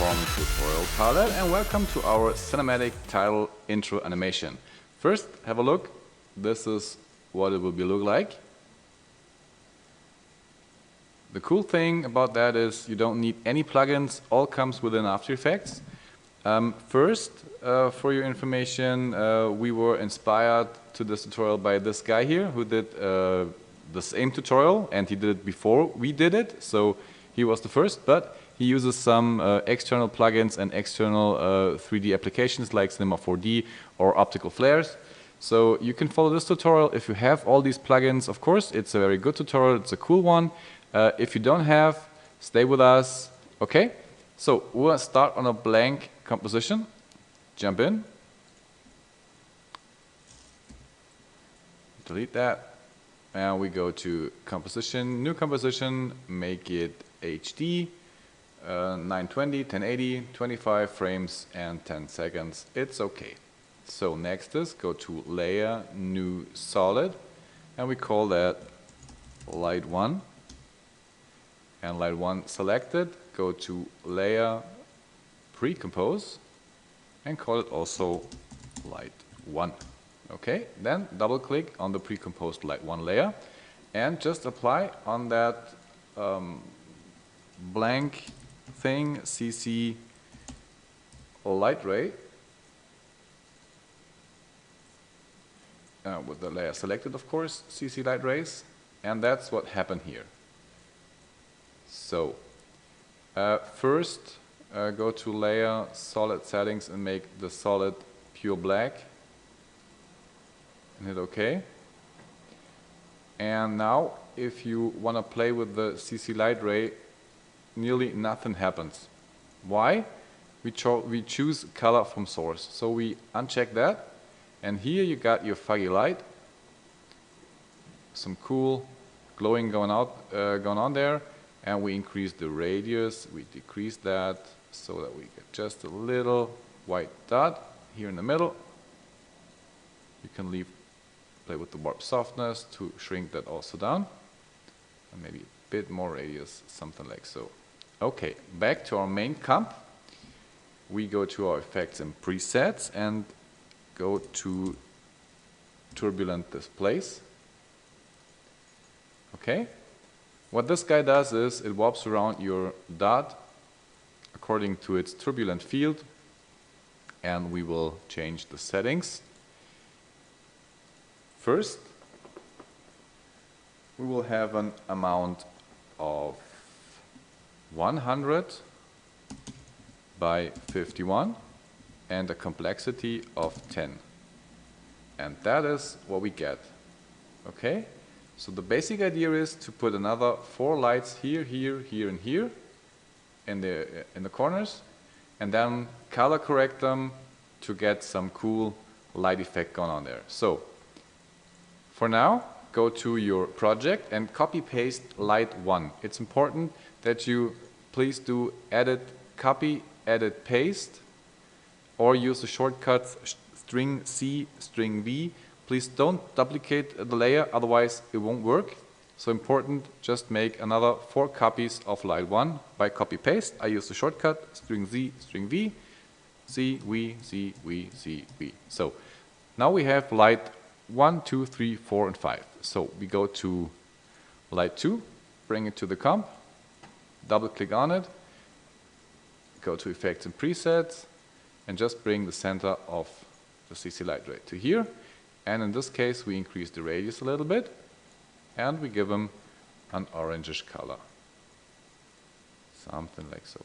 from Tutorialpilot and welcome to our cinematic title intro animation. First, have a look. This is what it will look like. The cool thing about that is you don't need any plugins, all comes within After Effects. First, for your information, we were inspired to this tutorial by this guy here who did the same tutorial, and he did it before we did it, so he was the first, but he uses some external plugins and external 3D applications like Cinema 4D or optical flares. So you can follow this tutorial if you have all these plugins. Of course, it's a very good tutorial, it's a cool one. If you don't have, stay with us. Okay, so we'll start on a blank composition. Jump in. Delete that. And we go to composition, new composition, make it HD, 920, 1080, 25 frames and 10 seconds. It's okay. So next is go to layer, new solid, and we call that light 1. And light 1 selected, go to layer, pre-compose, and call it also light 1. Okay, then double click on the pre-composed light 1 layer and just apply on that blank thing CC light ray with the layer selected, of course, CC light rays, and that's what happened here. So first go to layer, solid settings, and make the solid pure black and hit OK. And now if you want to play with the CC light ray, nearly nothing happens. Why? We choose color from source, so we uncheck that, and here you got your fuzzy light, some cool glowing going on there, and we increase the radius, we decrease that so that we get just a little white dot here in the middle. You can play with the warp softness to shrink that also down, and maybe a bit more radius, something like so. Okay, back to our main comp. We go to our effects and presets and go to turbulent displays. Okay, what this guy does is it warps around your dot according to its turbulent field, and we will change the settings. First, we will have an amount of 100 by 51 and a complexity of 10. And that is what we get. Okay? So the basic idea is to put another 4 lights here, here, here, and here in the corners, and then color correct them to get some cool light effect going on there. So for now, go to your project and copy paste light 1. It's important that you please do edit, copy, edit, paste, or use the shortcut string C, string V. Please don't duplicate the layer, otherwise it won't work. So important, just make another 4 copies of light 1 by copy paste. I use the shortcut string Z, string V, Z, V, Z, V, Z, V. So now we have light 1, 2, 3, 4, and 5. So we go to light 2, bring it to the comp, double click on it, go to effects and presets, and just bring the center of the CC light ray to here. And in this case, we increase the radius a little bit, and we give them an orangish color. Something like so.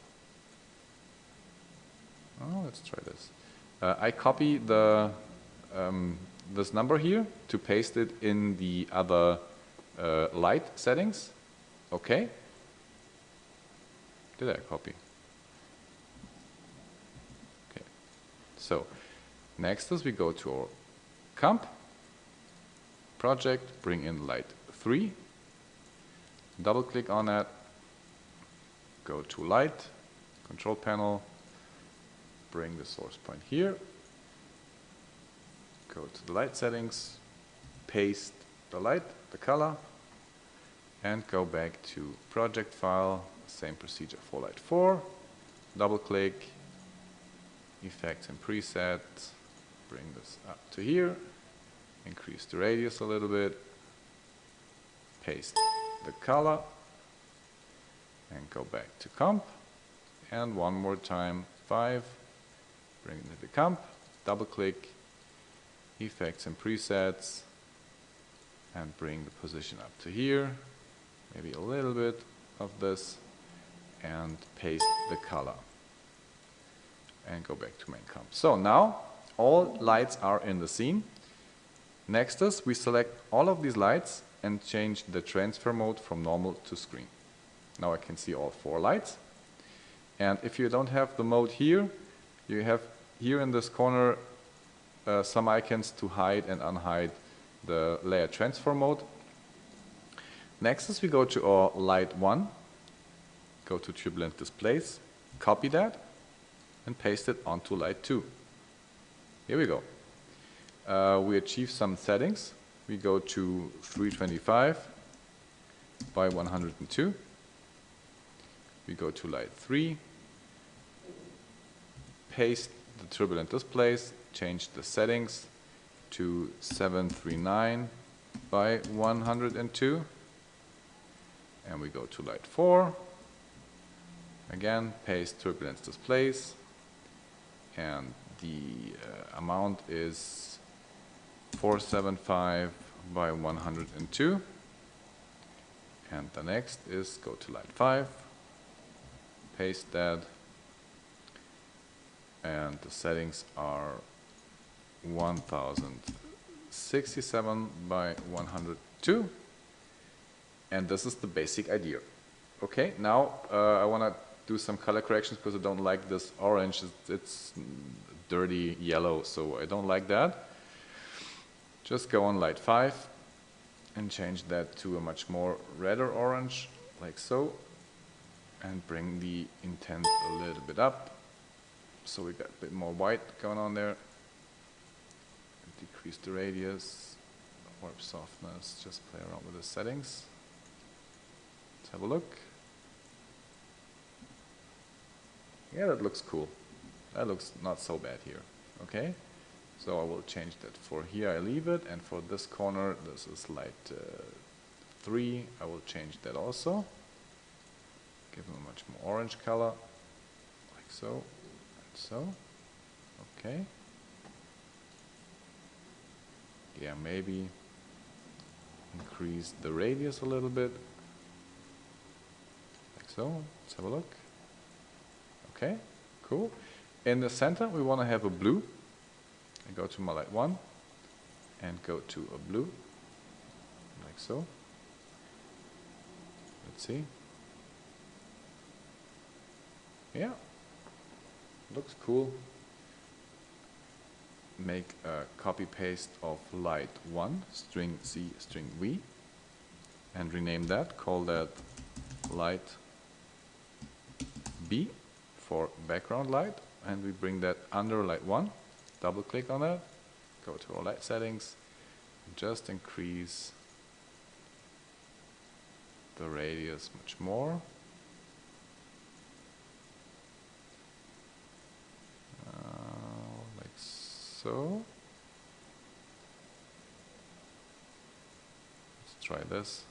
Oh, let's try this. I copy the this number here to paste it in the other light settings. Okay. Did I copy? Okay. So next is we go to our comp, project, bring in light 3, double click on that, go to light, control panel, bring the source point here, go to the light settings, paste the light, the color, and go back to project file, same procedure for light 4, double click, effects and presets, bring this up to here, increase the radius a little bit, paste the color, and go back to comp, and one more time, 5, bring it to the comp, double click, effects and presets, and bring the position up to here, maybe a little bit of this, and paste the color. And go back to main comp. So now all lights are in the scene. Next is we select all of these lights and change the transfer mode from normal to screen. Now I can see all 4 lights. And if you don't have the mode here, you have here in this corner some icons to hide and unhide the layer transfer mode. Next is we go to our light 1, go to turbulent displays, copy that, and paste it onto light 2. Here we go. We achieve some settings. We go to 325 by 102. We go to light 3, paste the turbulent displays, change the settings to 739 by 102. And we go to light 4. Again, paste turbulence displays. And the amount is 475 by 102. And the next is go to light 5, paste that, and the settings are 1067 by 102. And this is the basic idea. Okay, now I want to do some color corrections because I don't like this orange. It's dirty yellow, so I don't like that. Just go on light 5 and change that to a much more redder orange, like so, and bring the intent a little bit up. So we got a bit more white going on there. Decrease the radius, warp softness, just play around with the settings. Let's have a look. Yeah, that looks cool. That looks not so bad here. Okay, so I will change that. For here I leave it, and for this corner, this is light 3, I will change that also. Give them a much more orange color, like so, and so. Okay. Yeah, maybe increase the radius a little bit, like so. Let's have a look. Okay, cool. In the center, we want to have a blue. I go to my light 1 and go to a blue, like so. Let's see. Yeah, looks cool. Make a copy paste of light 1, string C, string V, and rename that. Call that light B for background light, and we bring that under light 1. Double click on that, go to our light settings, and just increase the radius much more. Like so. Let's try this.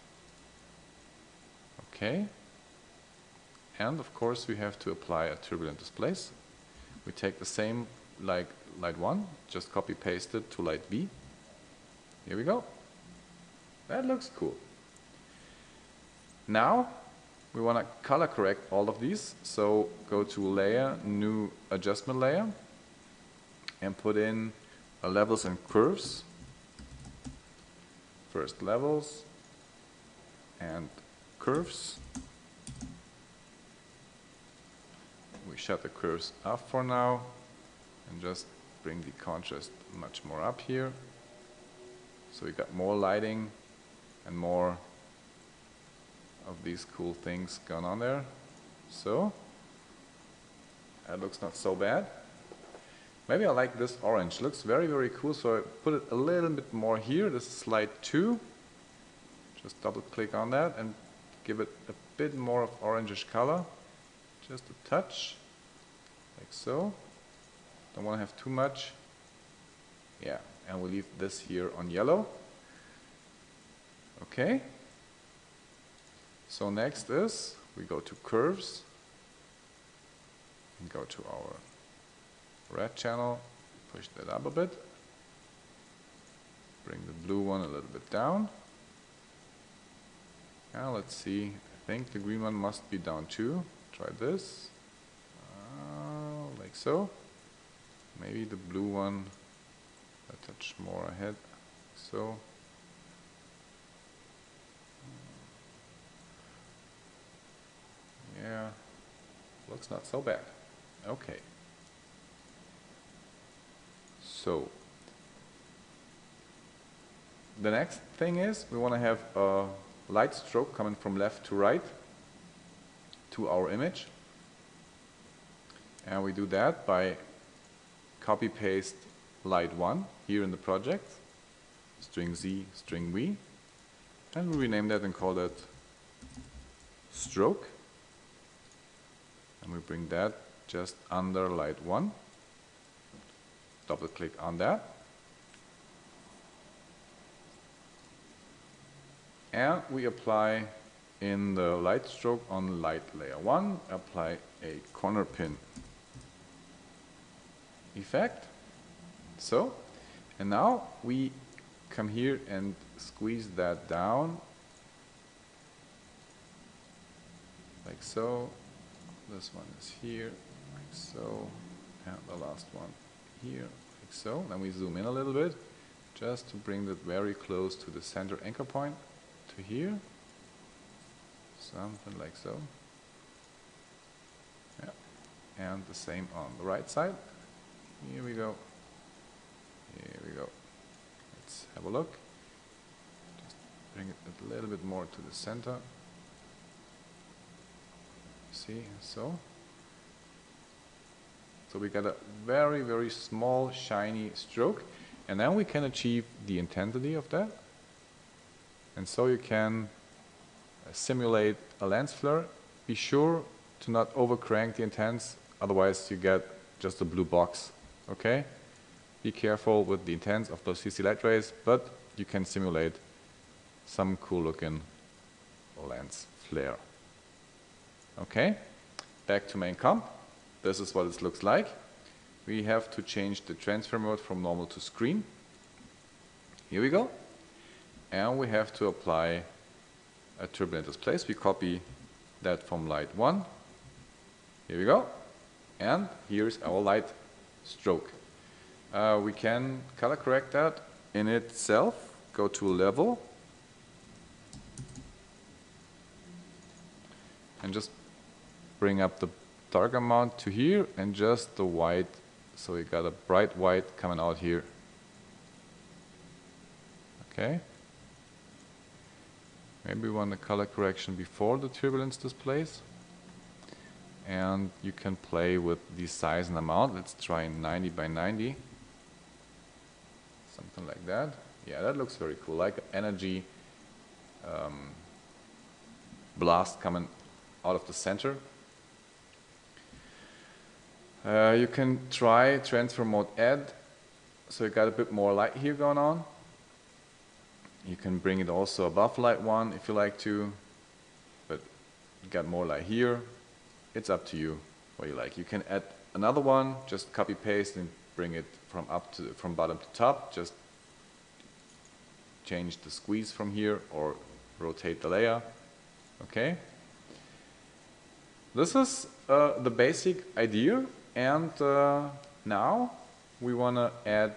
Okay. And of course we have to apply a turbulent displays. We take the same like light 1, just copy paste it to light B. Here we go. That looks cool. Now we want to color correct all of these. So go to layer, new adjustment layer, and put in levels and curves. First levels and curves. We shut the curves off for now and just bring the contrast much more up here. So we got more lighting and more of these cool things going on there. So that looks not so bad. Maybe I like this orange. Looks very, very cool. So I put it a little bit more here. This is light 2. Just double click on that and give it a bit more of orangish color. Just a touch. so. Don't want to have too much. Yeah, and we leave this here on yellow. Okay. So next is we go to curves and go to our red channel, push that up a bit, bring the blue one a little bit down. Now let's see, I think the green one must be down too. Try this, like so. Maybe the blue one a touch more ahead, like so. Yeah, looks not so bad. Okay. So, the next thing is we want to have a light stroke coming from left to right to our image. And we do that by copy paste light 1 here in the project, string Z, string V, and we rename that and call that stroke. And we bring that just under light 1. Double click on that. And we apply in the light stroke on light layer 1, apply a corner pin effect. So, and now we come here and squeeze that down like so. This one is here, like so, and the last one here, like so. Then we zoom in a little bit, just to bring that very close to the center anchor point, to here. Something like so. Yeah. And the same on the right side. Here we go. Here we go. Let's have a look. Just bring it a little bit more to the center. See, so we got a very, very small, shiny stroke, and then we can achieve the intensity of that. And so you can simulate a lens flare. Be sure to not overcrank the intense, otherwise you get just a blue box. Okay? Be careful with the intense of those CC light rays, but you can simulate some cool looking lens flare. Okay, back to main comp. This is what it looks like. We have to change the transfer mode from normal to screen. Here we go. And we have to apply a turbulent displace. We copy that from light 1. Here we go. And here's our light stroke. We can color correct that in itself. Go to level. And just bring up the dark amount to here and just the white, so we got a bright white coming out here. Okay. Maybe we want a color correction before the turbulence displays. And you can play with the size and amount. Let's try 90 by 90. Something like that. Yeah, that looks very cool, like energy blast coming out of the center. You can try transfer mode add, so you got a bit more light here going on. You can bring it also above light 1 if you like to, but you got more light here. It's up to you what you like. You can add another one, just copy paste and bring it from bottom to top. Just change the squeeze from here or rotate the layer. Okay. This is the basic idea, and now we want to add,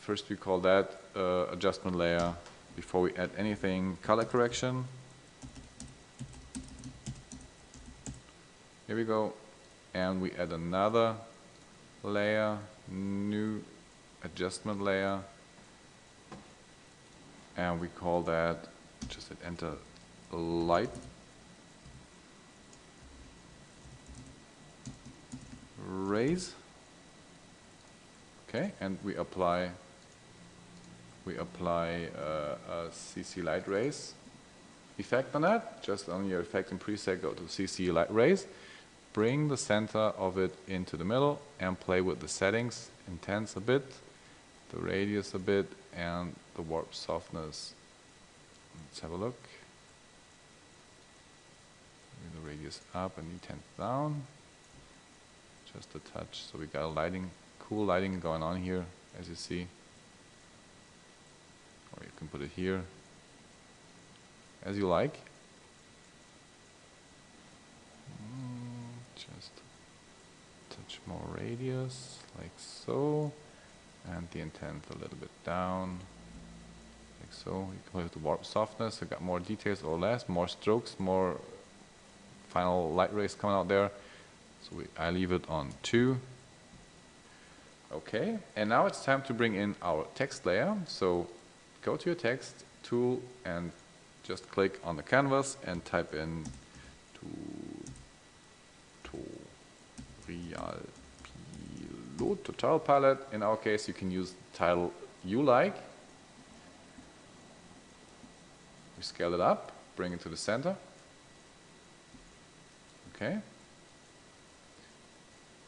first we call that adjustment layer, before we add anything, color correction. Here we go, and we add another layer, new adjustment layer, and we call that, just hit enter, light rays. Okay, and we apply a CC light rays effect on that. Just on your effect and preset, go to CC light rays. bring the center of it into the middle and play with the settings, intense a bit, the radius a bit, and the warp softness. Let's have a look. Bring the radius up and intense down. Just a touch. So we got a lighting, cool lighting going on here, as you see. Or you can put it here, as you like. Just touch more radius, like so, and the intense a little bit down, like so. You can play with the warp softness. You got more details or less, more strokes, more final light rays coming out there. So I leave it on 2. Okay, and now it's time to bring in our text layer. So go to your text tool and just click on the canvas and type in Tutorialpilot. In our case, you can use the title you like. We scale it up, bring it to the center. Okay.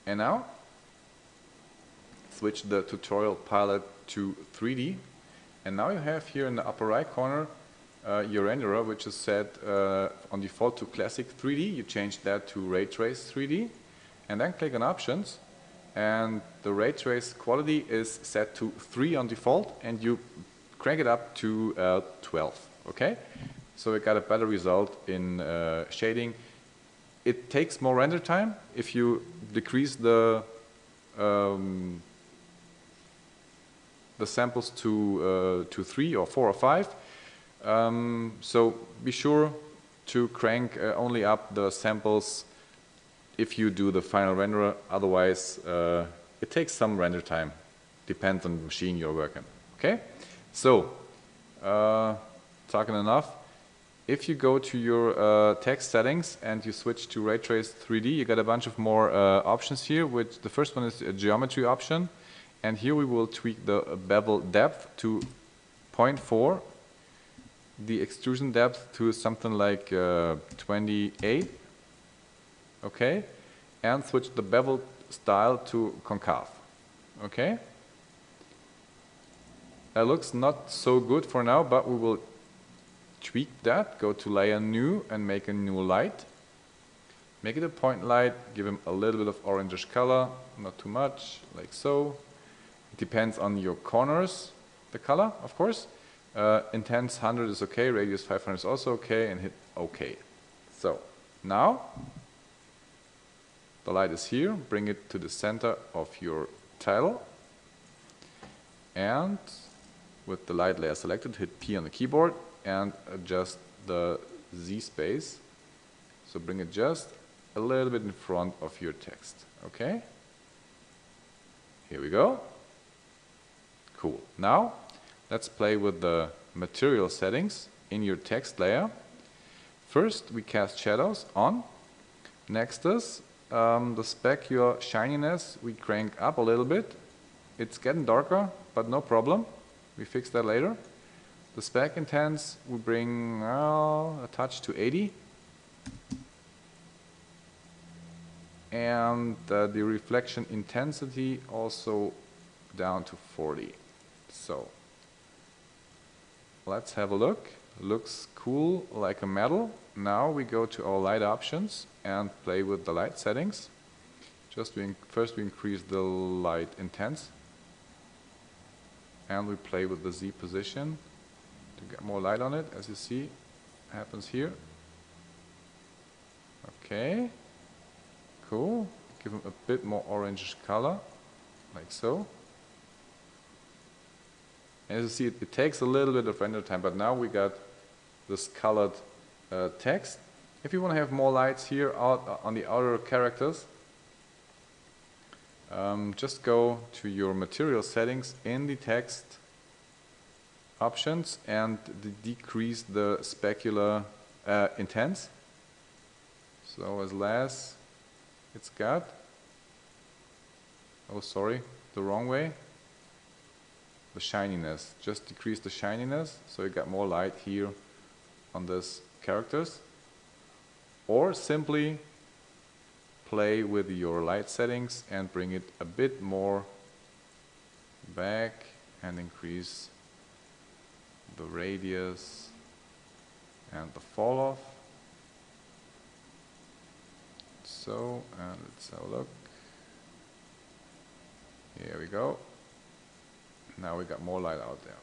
And now, switch the Tutorialpilot to 3D. And now you have here in the upper right corner your renderer, which is set on default to classic 3D. You change that to ray trace 3D. And then click on options. And the ray trace quality is set to 3 on default. And you crank it up to 12. Okay? So we got a better result in shading. It takes more render time if you decrease the samples to 3 or 4 or 5. So be sure to crank only up the samples if you do the final renderer. Otherwise, it takes some render time. Depends on the machine you're working. Okay. So talking enough. If you go to your text settings and you switch to Ray Trace 3D, you get a bunch of more options here. Which the first one is a geometry option, and here we will tweak the bevel depth to 0.4, the extrusion depth to something like 28, okay, and switch the bevel style to concave, okay. That looks not so good for now, but we will tweak that. Go to layer new and make a new light. Make it a point light, give him a little bit of orangish color, not too much, like so. It depends on your corners, the color, of course. Intense 100 is okay, radius 500 is also okay, and hit OK. So now the light is here. Bring it to the center of your title, and with the light layer selected, hit P on the keyboard and adjust the Z space. So bring it just a little bit in front of your text. Okay? Here we go. Cool. Now let's play with the material settings in your text layer. First we cast shadows on. Next is the specular shininess we crank up a little bit. It's getting darker, but no problem. We fix that later. The spec intense we bring a touch to 80. And the reflection intensity also down to 40. So let's have a look. Looks cool, like a metal. Now we go to our light options and play with the light settings. First we increase the light intense, and we play with the Z position to get more light on it, as you see happens here. Okay, cool. Give him a bit more orangish color, like so. And as you see, it takes a little bit of render time, but now we got this colored text. If you want to have more lights here out on the outer characters, just go to your material settings in the text options and decrease the specular intense. So as less it's got. Oh, sorry, the wrong way. The shininess. Just decrease the shininess so you got more light here on this characters. Or simply play with your light settings and bring it a bit more back and increase the radius and the fall off. So, and let's have a look. Here we go. Now we got more light out there.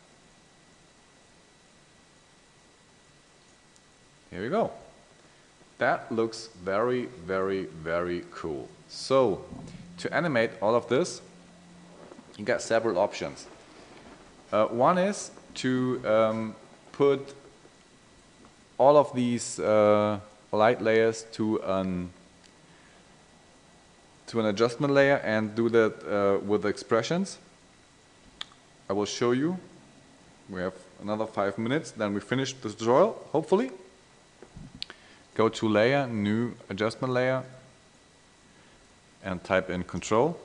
Here we go. That looks very, very, very cool. So, to animate all of this, you got several options. One is to put all of these light layers to an adjustment layer and do that with expressions. I will show you. We have another 5 minutes, then we finish the tutorial, hopefully. Go to Layer, New Adjustment Layer, and type in Control.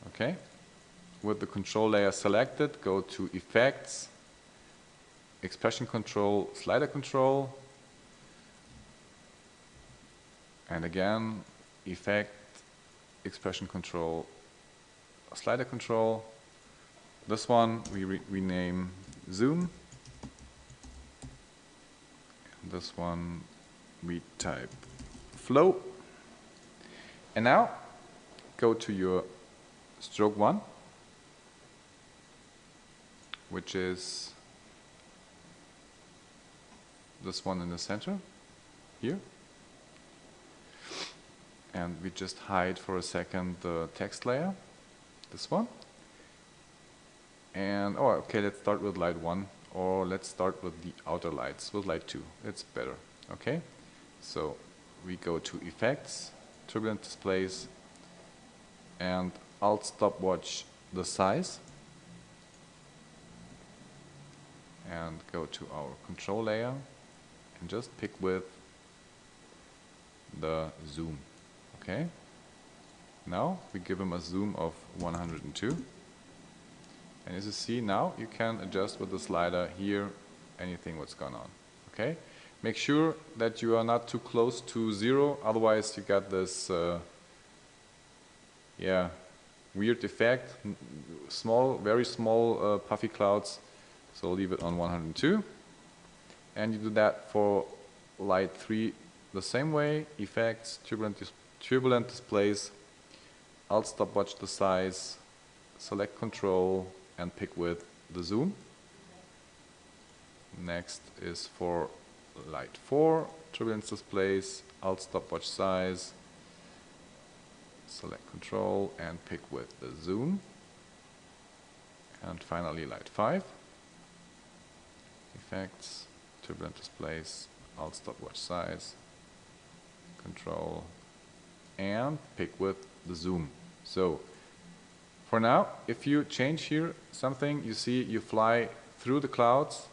Okay. With the Control layer selected, go to Effects, Expression Control, Slider Control, and again, Effect, Expression Control, Slider Control. This one we rename Zoom. This one we type Flow. And now go to your stroke 1, which is this one in the center here. And we just hide for a second the text layer, this one. And, oh, okay, let's start with light 1, or let's start with the outer lights, with light 2. It's better, okay? So we go to Effects, Turbulent Displays, and Alt stopwatch the size. And go to our control layer and just pick with the zoom. Okay. Now we give him a zoom of 102. And as you see now, you can adjust with the slider here anything what's going on. Okay. Make sure that you are not too close to 0, otherwise you got this weird effect, small, very small puffy clouds. So leave it on 102. And you do that for light 3 the same way. Effects, turbulent displays, Alt stopwatch the size, select control, and pick with the zoom. Next is for light 4, turbulent displays, Alt stopwatch size, select control, and pick with the zoom. And finally light 5. Effects, turbulent displays, Alt stopwatch size, control, and pick with the zoom. So for now, if you change here something, you see you fly through the clouds.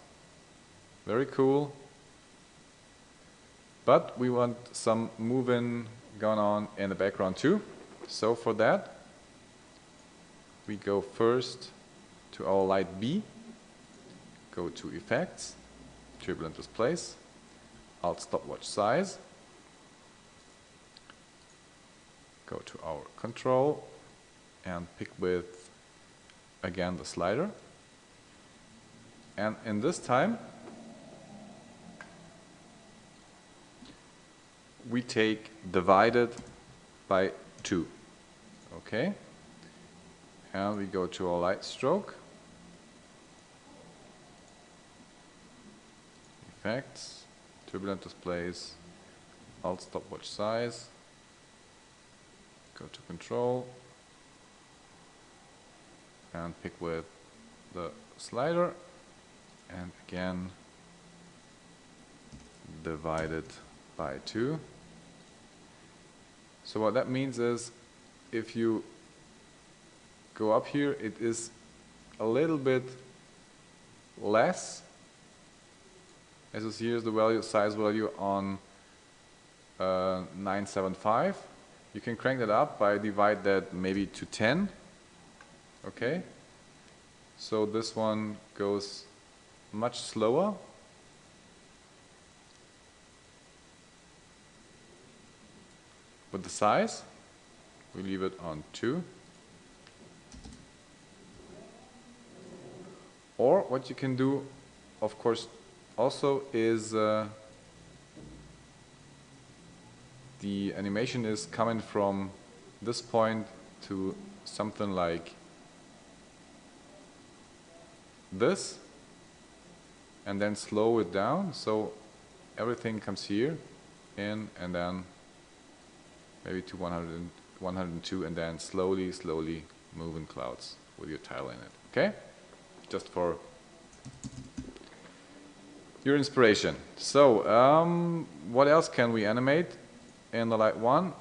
Very cool. But we want some moving going on in the background too. So for that, we go first to our light B. Go to Effects, Turbulent Displays, Alt stopwatch size. Go to our control and pick with, again, the slider. And in this time, we take divided by 2. Okay? And we go to our light stroke. Effects, turbulent displays, Alt stopwatch size, go to control, and pick with the slider, and again divided by 2. So what that means is, if you go up here, it is a little bit less. As you see, here's the value, size value on 975. You can crank that up by divide that maybe to 10. Okay. So this one goes much slower. For the size, we leave it on 2. Or what you can do, of course, also is the animation is coming from this point to something like this, and then slow it down so everything comes here in, and then maybe to 102, and then slowly move in clouds with your title in it. Okay? Just for your inspiration. So, what else can we animate in the light 1?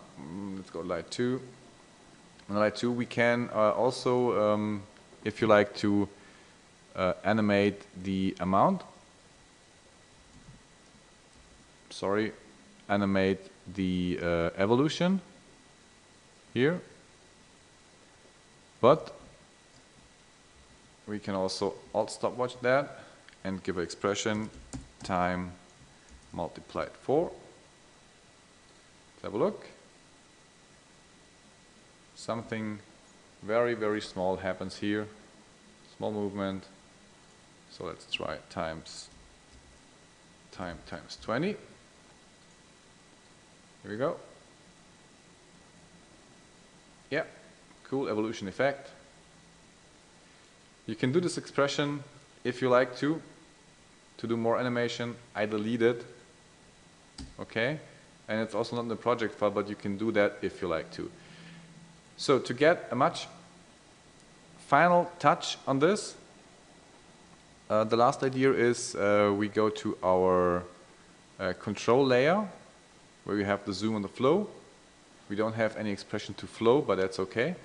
Let's go to light 2. In the light 2 we can also, if you like to animate the amount, animate the evolution here, but we can also alt stopwatch that and give an expression time multiplied 4. Let's have a look. Something very small happens here, small movement. So let's try times 20. Here we go. Yeah, cool evolution effect. You can do this expression if you like to do more animation. I delete it, okay? And it's also not in the project file, but you can do that if you like to. So to get a much final touch on this, the last idea is we go to our control layer, where we have the zoom and the flow. We don't have any expression to flow, but that's okay.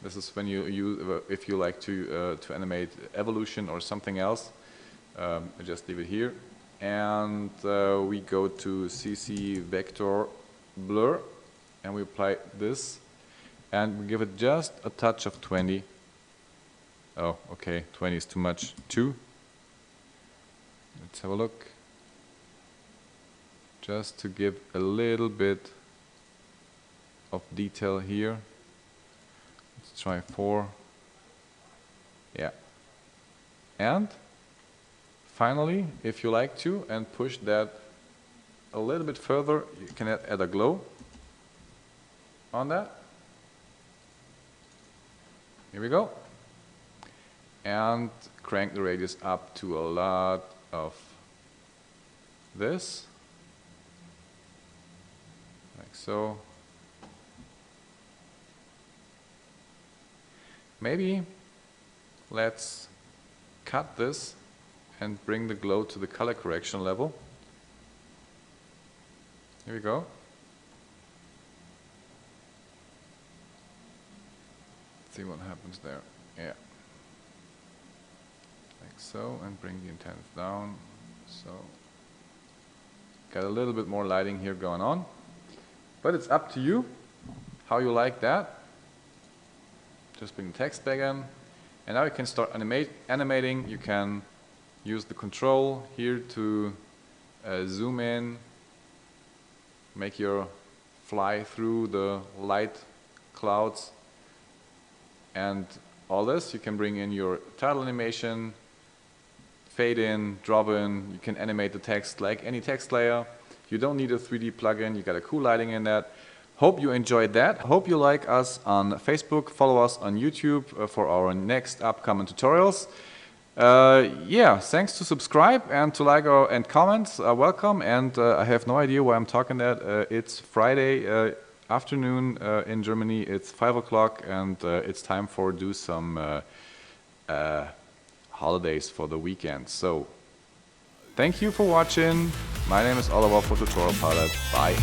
This is when you use, if you like to animate evolution or something else, just leave it here. And we go to CC vector blur, and we apply this, and we give it just a touch of 20. Oh, okay, 20 is too much. 2. Let's have a look. Just to give a little bit of detail here. Let's try 4. Yeah. And finally, if you like to, and push that a little bit further, you can add a glow on that. Here we go. And crank the radius up to a lot of this, like so. Maybe let's cut this and bring the glow to the color correction level. Here we go. Let's see what happens there. Yeah. Like so, and bring the intense down. So, got a little bit more lighting here going on. But it's up to you how you like that. Just bring the text back in. And now you can start animating. You can use the control here to zoom in, make your fly through the light clouds, and all this. You can bring in your title animation, fade in, drop in. You can animate the text like any text layer. You don't need a 3D plugin. You got a cool lighting in that. Hope you enjoyed that. Hope you like us on Facebook. Follow us on YouTube for our next upcoming tutorials. Yeah, thanks to subscribe and to like and comments. Welcome. And I have no idea why I'm talking that. It's Friday afternoon in Germany. It's 5 o'clock, and it's time for do some holidays for the weekend. So thank you for watching. My name is Oliver for Tutorialpilot. Bye.